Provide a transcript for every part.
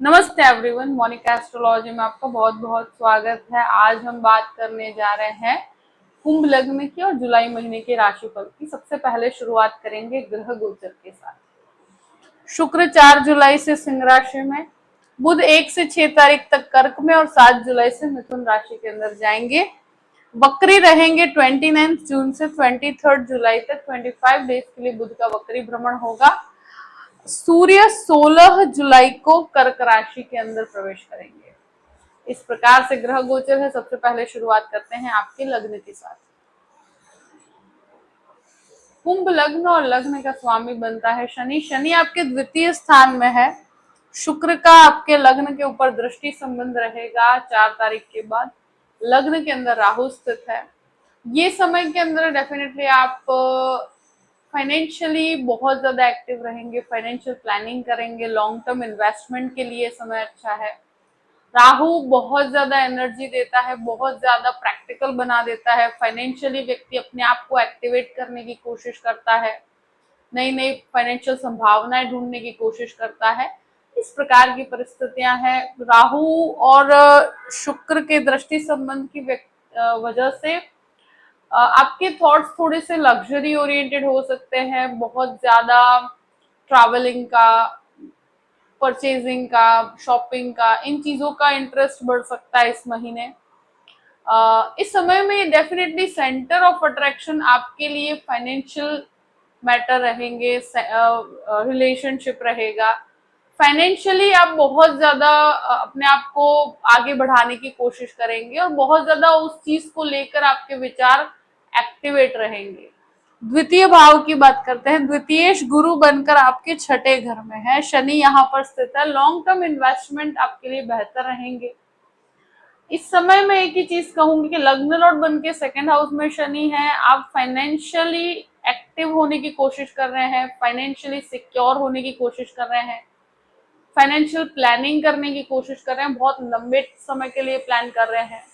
नमस्ते everyone, Monika astrology में आपका बहुत बहुत स्वागत है। आज हम बात करने जा रहे हैं कुंभ लग्न की और जुलाई महीने के राशिफल की। सबसे पहले शुरुआत करेंगे ग्रह गोचर के साथ। शुक्र 4 जुलाई से सिंह राशि में, बुध 1 से 6 तारीख तक कर्क में और 7 जुलाई से मिथुन राशि के अंदर जाएंगे। वक्री रहेंगे 29 जून से 23 जुलाई तक। 25 डेज के लिए बुध का वक्री भ्रमण होगा। सूर्य 16 जुलाई को कर्क राशि के अंदर प्रवेश करेंगे। इस प्रकार से ग्रह गोचर है। सबसे पहले शुरुआत करते हैं आपके लग्न के साथ। कुंभ लग्न और लग्न का स्वामी बनता है शनि। शनि आपके द्वितीय स्थान में है। शुक्र का आपके लग्न के ऊपर दृष्टि संबंध रहेगा 4 तारीख के बाद। लग्न के अंदर राहु स्थित है। ये समय के अंदर डेफिनेटली आप फाइनेंशियली बहुत ज्यादा एक्टिव रहेंगे, फाइनेंशियल प्लानिंग करेंगे, लॉन्ग टर्म इन्वेस्टमेंट के लिए समय अच्छा है। राहु बहुत ज्यादा एनर्जी देता है, बहुत ज्यादा प्रैक्टिकल बना देता है। फाइनेंशियली व्यक्ति अपने आप को एक्टिवेट करने की कोशिश करता है, नई नई फाइनेंशियल संभावनाएं ढूंढने की कोशिश करता है। इस प्रकार की परिस्थितियां हैं। राहु और शुक्र के दृष्टि संबंध की वजह से आपके थॉट्स थोड़े से लग्जरी ओरिएंटेड हो सकते हैं। बहुत ज्यादा ट्रैवलिंग का, परचेजिंग का, शॉपिंग का, इन चीजों का इंटरेस्ट बढ़ सकता है इस महीने। इस समय में डेफिनेटली सेंटर ऑफ अट्रैक्शन आपके लिए फाइनेंशियल मैटर रहेंगे, रिलेशनशिप रहेगा। फाइनेंशियली आप बहुत ज्यादा अपने आप को आगे बढ़ाने की कोशिश करेंगे और बहुत ज्यादा उस चीज को लेकर आपके विचार एक्टिवेट रहेंगे। द्वितीय भाव की बात करते हैं। द्वितीयेश गुरु बनकर आपके छठे घर में है। शनि यहाँ पर स्थित है। लॉन्ग टर्म इन्वेस्टमेंट आपके लिए बेहतर रहेंगे। इस समय में एक ही चीज कहूंगी कि लग्न लॉर्ड बन के सेकेंड हाउस में शनि है। आप फाइनेंशियली एक्टिव होने की कोशिश कर रहे हैं, फाइनेंशियली सिक्योर होने की कोशिश कर रहे हैं, फाइनेंशियल प्लानिंग करने की कोशिश कर रहे हैं, बहुत लंबे समय के लिए प्लान कर रहे हैं।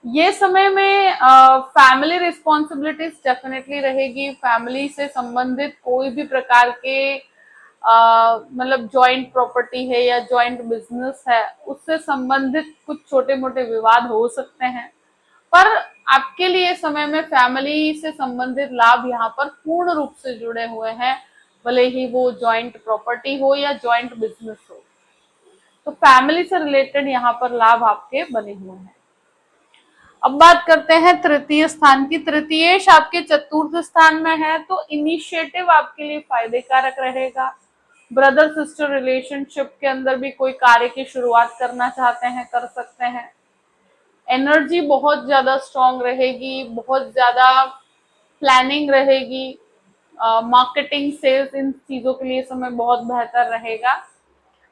ये समय में फैमिली रिस्पॉन्सिबिलिटीज डेफिनेटली रहेगी। फैमिली से संबंधित कोई भी प्रकार के मतलब जॉइंट प्रॉपर्टी है या जॉइंट बिजनेस है, उससे संबंधित कुछ छोटे मोटे विवाद हो सकते हैं। पर आपके लिए समय में फैमिली से संबंधित लाभ यहाँ पर पूर्ण रूप से जुड़े हुए हैं, भले ही वो जॉइंट प्रॉपर्टी हो या जॉइंट बिजनेस हो। तो फैमिली से रिलेटेड यहाँ पर लाभ आपके बने हुए हैं। अब बात करते हैं तृतीय स्थान की। तृतीयेश आपके चतुर्थ स्थान में है, तो इनिशिएटिव आपके लिए फायदे कारक रहेगा। ब्रदर सिस्टर रिलेशनशिप के अंदर भी कोई कार्य की शुरुआत करना चाहते हैं, कर सकते हैं। एनर्जी बहुत ज्यादा स्ट्रांग रहेगी, बहुत ज्यादा प्लानिंग रहेगी। मार्केटिंग, सेल्स, इन चीजों के लिए समय बहुत बेहतर रहेगा।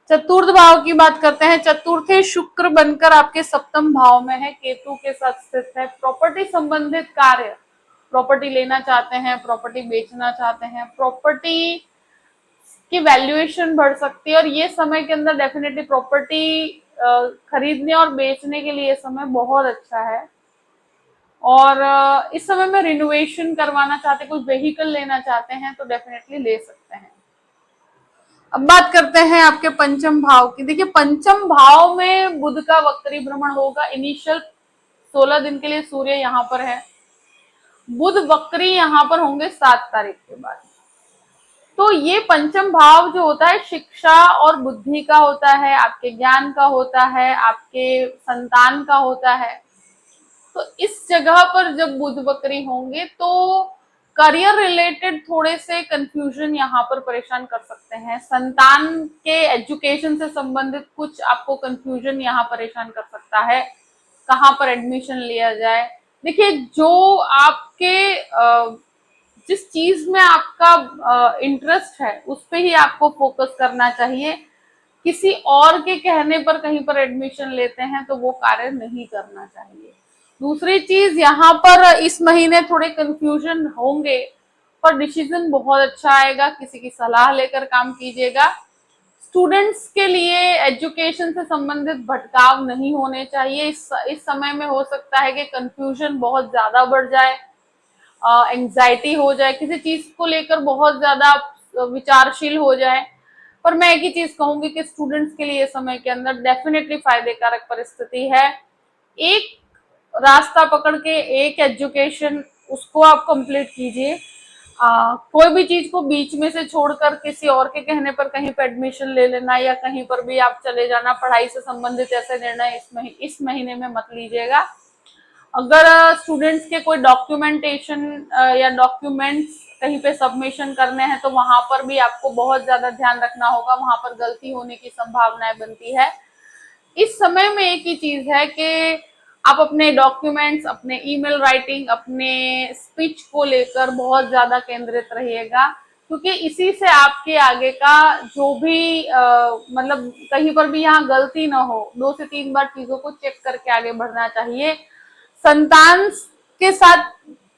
चतुर्थ भाव की बात करते हैं। चतुर्थे शुक्र बनकर आपके सप्तम भाव में है, केतु के साथ स्थित है। प्रॉपर्टी संबंधित कार्य, प्रॉपर्टी लेना चाहते हैं, प्रॉपर्टी बेचना चाहते हैं, प्रॉपर्टी की वैल्यूएशन बढ़ सकती है और ये समय के अंदर डेफिनेटली प्रॉपर्टी खरीदने और बेचने के लिए समय बहुत अच्छा है। और इस समय में रिनोवेशन करवाना चाहते हैं, कुछ व्हीकल लेना चाहते हैं तो डेफिनेटली ले सकते हैं। अब बात करते हैं आपके पंचम भाव की। देखिए, पंचम भाव में बुध का वक्री भ्रमण होगा। इनिशियल 16 दिन के लिए सूर्य यहाँ पर है। बुध वक्री यहाँ पर होंगे 7 तारीख के बाद। तो ये पंचम भाव जो होता है शिक्षा और बुद्धि का होता है, आपके ज्ञान का होता है, आपके संतान का होता है। तो इस जगह पर जब बुध वक्री होंगे तो करियर रिलेटेड थोड़े से कंफ्यूजन यहाँ पर परेशान कर सकते हैं। संतान के एजुकेशन से संबंधित कुछ आपको कंफ्यूजन यहाँ परेशान कर सकता है, कहाँ पर एडमिशन लिया जाए। देखिए, जो आपके जिस चीज में आपका इंटरेस्ट है उस पे ही आपको फोकस करना चाहिए। किसी और के कहने पर कहीं पर एडमिशन लेते हैं तो वो कार्य नहीं करना चाहिए। दूसरी चीज, यहाँ पर इस महीने थोड़े कंफ्यूजन होंगे पर डिसीजन बहुत अच्छा आएगा। किसी की सलाह लेकर काम कीजिएगा। स्टूडेंट्स के लिए एजुकेशन से संबंधित भटकाव नहीं होने चाहिए। इस समय में हो सकता है कि कंफ्यूजन बहुत ज्यादा बढ़ जाए, एंजाइटी हो जाए, किसी चीज को लेकर बहुत ज्यादा विचारशील हो जाए। पर मैं एक ही चीज कहूंगी कि स्टूडेंट्स के लिए समय के अंदर डेफिनेटली फायदेकारक परिस्थिति है। एक रास्ता पकड़ के एक एजुकेशन उसको आप कंप्लीट कीजिए। कोई भी चीज को बीच में से छोड़कर किसी और के कहने पर कहीं पर एडमिशन ले लेना या कहीं पर भी आप चले जाना, पढ़ाई से संबंधित ऐसे निर्णय इस महीने में मत लीजिएगा। अगर स्टूडेंट्स के कोई डॉक्यूमेंटेशन या डॉक्यूमेंट्स कहीं पे सबमिशन करने हैं तो वहां पर भी आपको बहुत ज्यादा ध्यान रखना होगा, वहां पर गलती होने की संभावनाएं बनती है। इस समय में एक ही चीज है कि आप अपने डॉक्यूमेंट्स, अपने ईमेल राइटिंग, अपने स्पीच को लेकर बहुत ज्यादा केंद्रित रहिएगा, क्योंकि इसी से आपके आगे का जो भी मतलब कहीं पर भी यहाँ गलती ना हो। 2 से 3 बार चीजों को चेक करके आगे बढ़ना चाहिए। संतान के साथ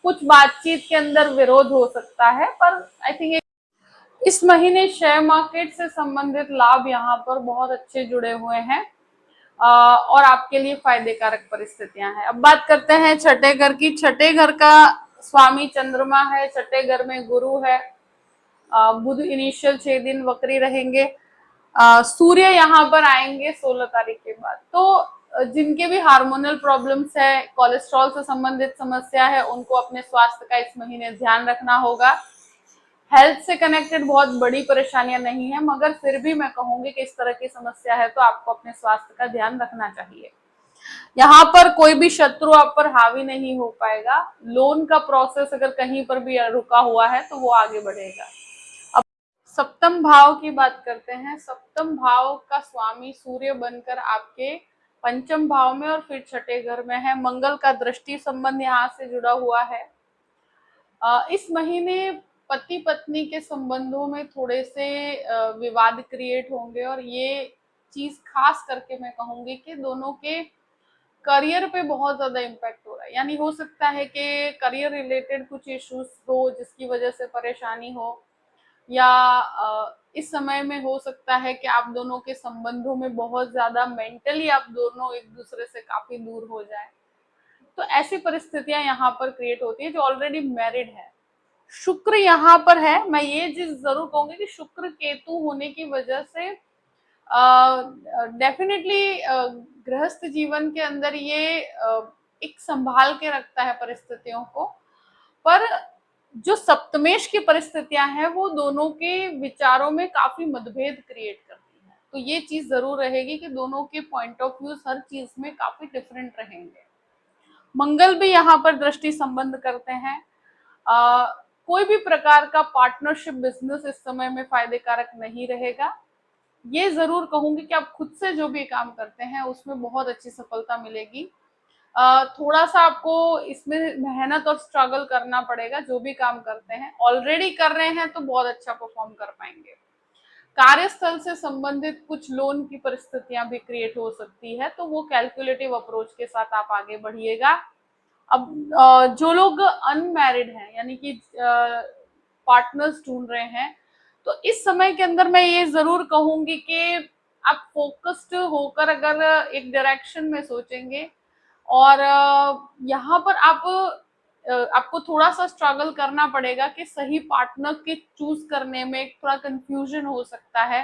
कुछ बातचीत के अंदर विरोध हो सकता है, पर आई थिंक इस महीने शेयर मार्केट से संबंधित लाभ यहाँ पर बहुत अच्छे जुड़े हुए हैं और आपके लिए फायदेकारक परिस्थितियां हैं। अब बात करते हैं छठे घर की। छठे घर का स्वामी चंद्रमा है, छठे घर में गुरु है, बुध इनिशियल 6 दिन वक्री रहेंगे, सूर्य यहाँ पर आएंगे 16 तारीख के बाद। तो जिनके भी हार्मोनल प्रॉब्लम्स है, कोलेस्ट्रॉल से संबंधित समस्या है, उनको अपने स्वास्थ्य का इस महीने ध्यान रखना होगा। हेल्थ से कनेक्टेड बहुत बड़ी परेशानियां नहीं है, मगर फिर भी मैं कहूंगी कि इस तरह की समस्या है तो आपको अपने स्वास्थ्य का ध्यान रखना चाहिए। यहाँ पर कोई भी शत्रु आप पर हावी नहीं हो पाएगा। लोन का प्रोसेस अगर कहीं पर भी रुका हुआ है तो वो आगे बढ़ेगा। अब सप्तम भाव की बात करते हैं। सप्तम भाव का स्वामी सूर्य बनकर आपके पंचम भाव में और फिर छठे घर में है। मंगल का दृष्टि संबंध यहाँ से जुड़ा हुआ है। इस महीने पति पत्नी के संबंधों में थोड़े से विवाद क्रिएट होंगे और ये चीज खास करके मैं कहूंगी कि दोनों के करियर पे बहुत ज्यादा इम्पैक्ट हो रहा है। यानी हो सकता है कि करियर रिलेटेड कुछ इश्यूज हो जिसकी वजह से परेशानी हो, या इस समय में हो सकता है कि आप दोनों के संबंधों में बहुत ज्यादा मेंटली आप दोनों एक दूसरे से काफी दूर हो जाए। तो ऐसी परिस्थितियां यहाँ पर क्रिएट होती है। जो ऑलरेडी मैरिड है, शुक्र यहाँ पर है, मैं ये चीज जरूर कहूंगी कि शुक्र केतु होने की वजह से डेफिनेटली गृहस्थ जीवन के अंदर ये एक संभाल के रखता है परिस्थितियों को। पर जो सप्तमेश की परिस्थितियां हैं वो दोनों के विचारों में काफी मतभेद क्रिएट करती है। तो ये चीज जरूर रहेगी कि दोनों के पॉइंट ऑफ व्यू हर चीज में काफी डिफरेंट रहेंगे। मंगल भी यहाँ पर दृष्टि संबंध करते हैं। कोई भी प्रकार का पार्टनरशिप बिजनेस इस समय में फायदेकारक नहीं रहेगा। ये जरूर कहूंगी कि आप खुद से जो भी काम करते हैं उसमें बहुत अच्छी सफलता मिलेगी। थोड़ा सा आपको इसमें मेहनत और स्ट्रगल करना पड़ेगा। जो भी काम करते हैं, ऑलरेडी कर रहे हैं तो बहुत अच्छा परफॉर्म कर पाएंगे। कार्यस्थल से संबंधित कुछ लोन की परिस्थितियां भी क्रिएट हो सकती है, तो वो कैलकुलेटिव अप्रोच के साथ आप आगे बढ़िएगा। अब जो लोग अनमैरिड हैं, यानी कि पार्टनर्स ढूंढ रहे हैं, तो इस समय के अंदर मैं ये जरूर कहूंगी कि आप फोकस्ड होकर अगर एक डायरेक्शन में सोचेंगे और यहाँ पर आपको थोड़ा सा स्ट्रगल करना पड़ेगा कि सही पार्टनर के चूज करने में थोड़ा कंफ्यूजन हो सकता है,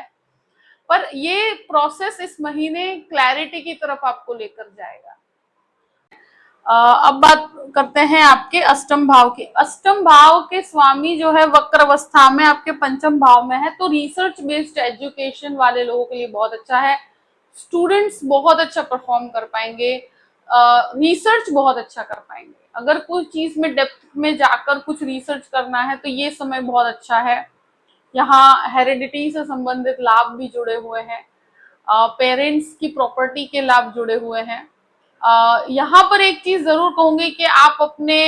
पर ये प्रोसेस इस महीने क्लैरिटी की तरफ आपको लेकर जाएगा। अब बात करते हैं आपके अष्टम भाव की। अष्टम भाव के स्वामी जो है वक्र अवस्था में आपके पंचम भाव में है, तो रिसर्च बेस्ड एजुकेशन वाले लोगों के लिए बहुत अच्छा है। स्टूडेंट्स बहुत अच्छा परफॉर्म कर पाएंगे, रिसर्च बहुत अच्छा कर पाएंगे। अगर कोई चीज में डेप्थ में जाकर कुछ रिसर्च करना है तो ये समय बहुत अच्छा है। यहाँ हेरिडिटी से संबंधित लाभ भी जुड़े हुए हैं, पेरेंट्स की प्रॉपर्टी के लाभ जुड़े हुए हैं। यहाँ पर एक चीज जरूर कहूंगी कि आप अपने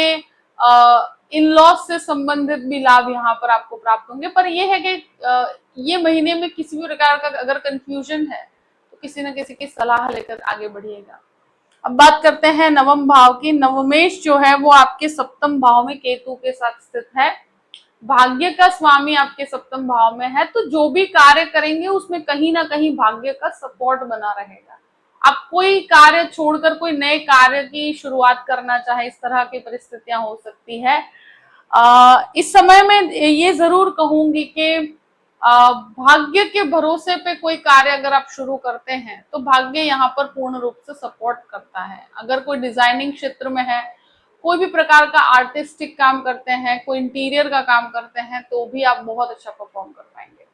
इन लॉज से संबंधित भी लाभ यहाँ पर आपको प्राप्त होंगे। पर यह है कि ये महीने में किसी भी प्रकार का अगर कंफ्यूजन है तो किसी न किसी की सलाह लेकर आगे बढ़िएगा। अब बात करते हैं नवम भाव की। नवमेश जो है वो आपके सप्तम भाव में केतु के साथ स्थित है। भाग्य का स्वामी आपके सप्तम भाव में है, तो जो भी कार्य करेंगे उसमें कहीं ना कहीं भाग्य का सपोर्ट बना रहेगा। आप कोई कार्य छोड़कर कोई नए कार्य की शुरुआत करना चाहे, इस तरह की परिस्थितियां हो सकती है। इस समय में ये जरूर कहूंगी कि भाग्य के भरोसे पे कोई कार्य अगर आप शुरू करते हैं तो भाग्य यहाँ पर पूर्ण रूप से सपोर्ट करता है। अगर कोई डिजाइनिंग क्षेत्र में है, कोई भी प्रकार का आर्टिस्टिक काम करते हैं, कोई इंटीरियर का काम करते हैं, तो भी आप बहुत अच्छा परफॉर्म कर पाएंगे।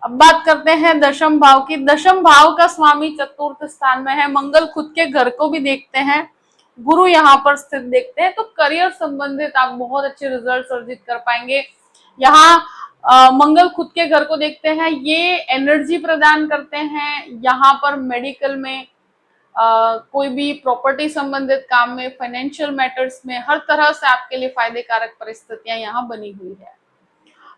अब बात करते हैं दशम भाव की। दशम भाव का स्वामी चतुर्थ स्थान में है, मंगल खुद के घर को भी देखते हैं, गुरु यहाँ पर स्थित देखते हैं, तो करियर संबंधित आप बहुत अच्छे रिजल्ट अर्जित कर पाएंगे। यहाँ मंगल खुद के घर को देखते हैं, ये एनर्जी प्रदान करते हैं। यहाँ पर मेडिकल में, कोई भी प्रॉपर्टी संबंधित काम में, फाइनेंशियल मैटर्स में, हर तरह से आपके लिए फायदे कारक परिस्थितियां यहाँ बनी हुई है।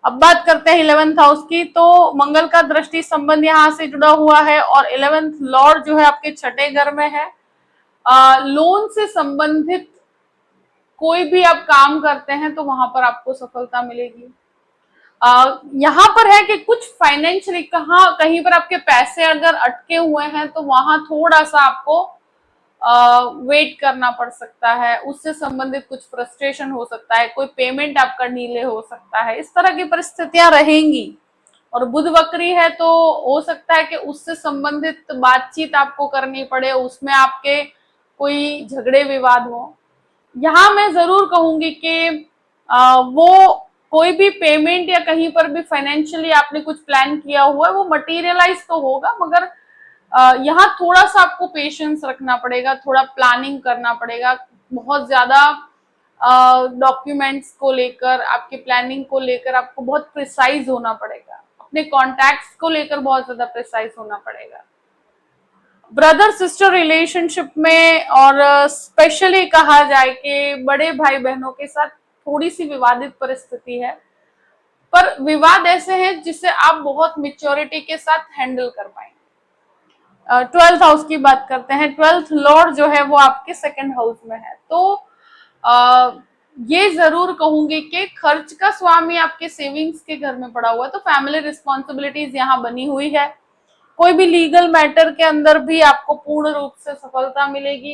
अब बात करते हैं 11th हाउस की, तो मंगल का दृष्टि संबंध यहाँ से जुड़ा हुआ है और 11th लॉर्ड जो है आपके छठे घर में है। लोन से संबंधित कोई भी आप काम करते हैं तो वहां पर आपको सफलता मिलेगी। यहाँ पर है कि कुछ फाइनेंशियली कहीं पर आपके पैसे अगर अटके हुए हैं तो वहां थोड़ा सा आपको वेट करना पड़ सकता है, उससे संबंधित कुछ फ्रस्ट्रेशन हो सकता है, कोई पेमेंट आपका डिले हो सकता है, इस तरह की परिस्थितियां रहेंगी। और बुध वक्री है तो हो सकता है कि उससे संबंधित बातचीत आपको करनी पड़े, उसमें आपके कोई झगड़े विवाद हो। यहाँ मैं जरूर कहूंगी कि वो कोई भी पेमेंट या कहीं पर भी फाइनेंशियली आपने कुछ प्लान किया हुआ है वो मटेरियलाइज तो होगा, मगर यहाँ थोड़ा सा आपको पेशेंस रखना पड़ेगा, थोड़ा प्लानिंग करना पड़ेगा। बहुत ज्यादा डॉक्यूमेंट्स को लेकर, आपकी प्लानिंग को लेकर आपको बहुत प्रिसाइज होना पड़ेगा, अपने कॉन्टैक्ट्स को लेकर बहुत ज्यादा प्रिसाइज होना पड़ेगा। ब्रदर सिस्टर रिलेशनशिप में और स्पेशली कहा जाए कि बड़े भाई बहनों के साथ थोड़ी सी विवादित परिस्थिति है, पर विवाद ऐसे हैं जिसे आप बहुत मेच्योरिटी के साथ हैंडल कर पाएंगे। 12th हाउस की बात करते हैं। 12th लॉर्ड जो है वो आपके सेकंड हाउस में है, तो ये जरूर कहूंगी कि खर्च का स्वामी आपके सेविंग्स के घर में पड़ा हुआ है, तो फैमिली रिस्पॉन्सिबिलिटीज यहाँ बनी हुई है। कोई भी लीगल मैटर के अंदर भी आपको पूर्ण रूप से सफलता मिलेगी।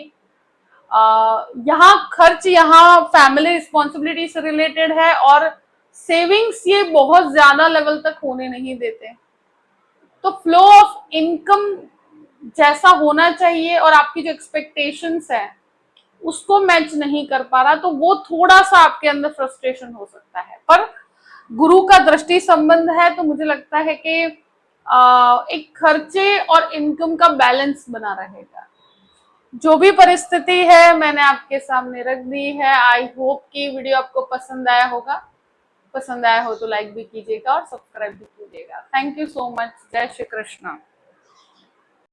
यहाँ खर्च, यहाँ फैमिली रिस्पॉन्सिबिलिटी से रिलेटेड है और सेविंग्स ये बहुत ज्यादा लेवल तक होने नहीं देते, तो फ्लो ऑफ इनकम जैसा होना चाहिए और आपकी जो एक्सपेक्टेशंस है उसको मैच नहीं कर पा रहा, तो वो थोड़ा सा आपके अंदर फ्रस्ट्रेशन हो सकता है। पर गुरु का दृष्टि संबंध है तो मुझे लगता है कि एक खर्चे और इनकम का बैलेंस बना रहेगा। जो भी परिस्थिति है मैंने आपके सामने रख दी है। आई होप कि वीडियो आपको पसंद आया होगा। पसंद आया हो तो लाइक भी कीजिएगा और सब्सक्राइब भी कीजिएगा। Thank you so much. जय श्री कृष्ण।